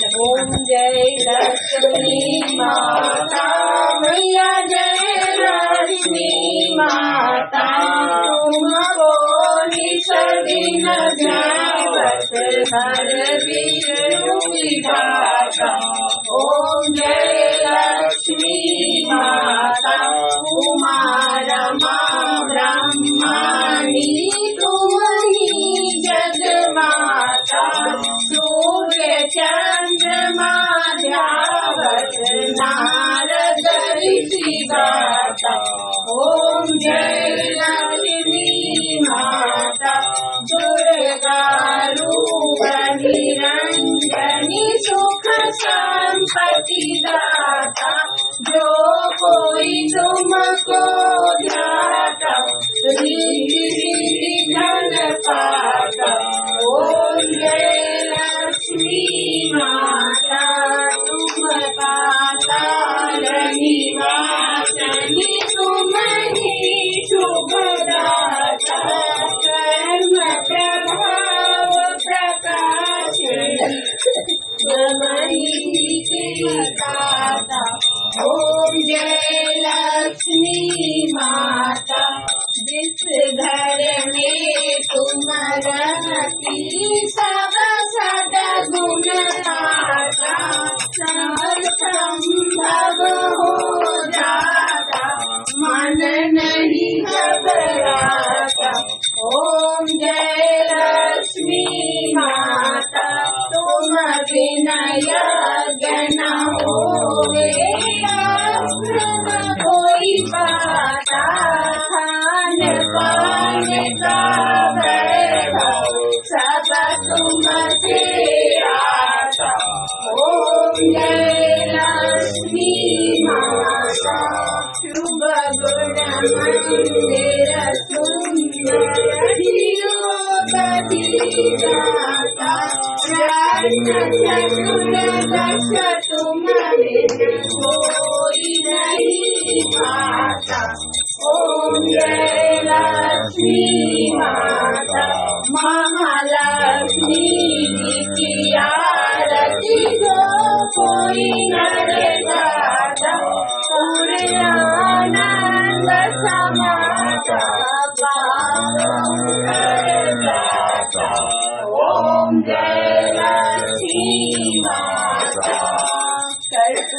ओम जय लक्ष्मी माता मैया जय लक्ष्मी माता तुमको निसदिन ध्यावत हर विष्णु विधाता। ओम जय लक्ष्मी माता उमा रमा ब्रह्माणी तुमहि जगमाता सूर्य चंद्रमा ध्यावत नारद ऋषि गाता। ओम जय लक्ष्मी माता दुर्गा रूप निरंजनी सुख संपत्ति दाता जो कोई तुमको ध्याता रिद्धि धन पाता। ओम जय लक्ष्मी माता तुम पाताल निवासनी तुम्हि शुभदाता कर्म प्रभाव प्रकाश नमहि दाता। ओम जय लक्ष्मी माता जिस घर में तुम रहती सब सदा गुण आता सब संभव हो जाता मन नहीं घबराता। ओम जय लक्ष्मी माता तुम बिना यज्ञ न होवे न कोई पाता खान पान का वैभव सब तुमसे आता। ओम जय लक्ष्मी माता शुभ गुण मंदिर सुंदर दाता रत्न चतुर्दश तुम बिन कोई नहीं आता। ओम जय लक्ष्मी माता महालक्ष्मी जी की आरती जो कोई नर गाता पूर्ण आनंद समाता पावन कर जाता। ओम जय लक्ष्मी माता।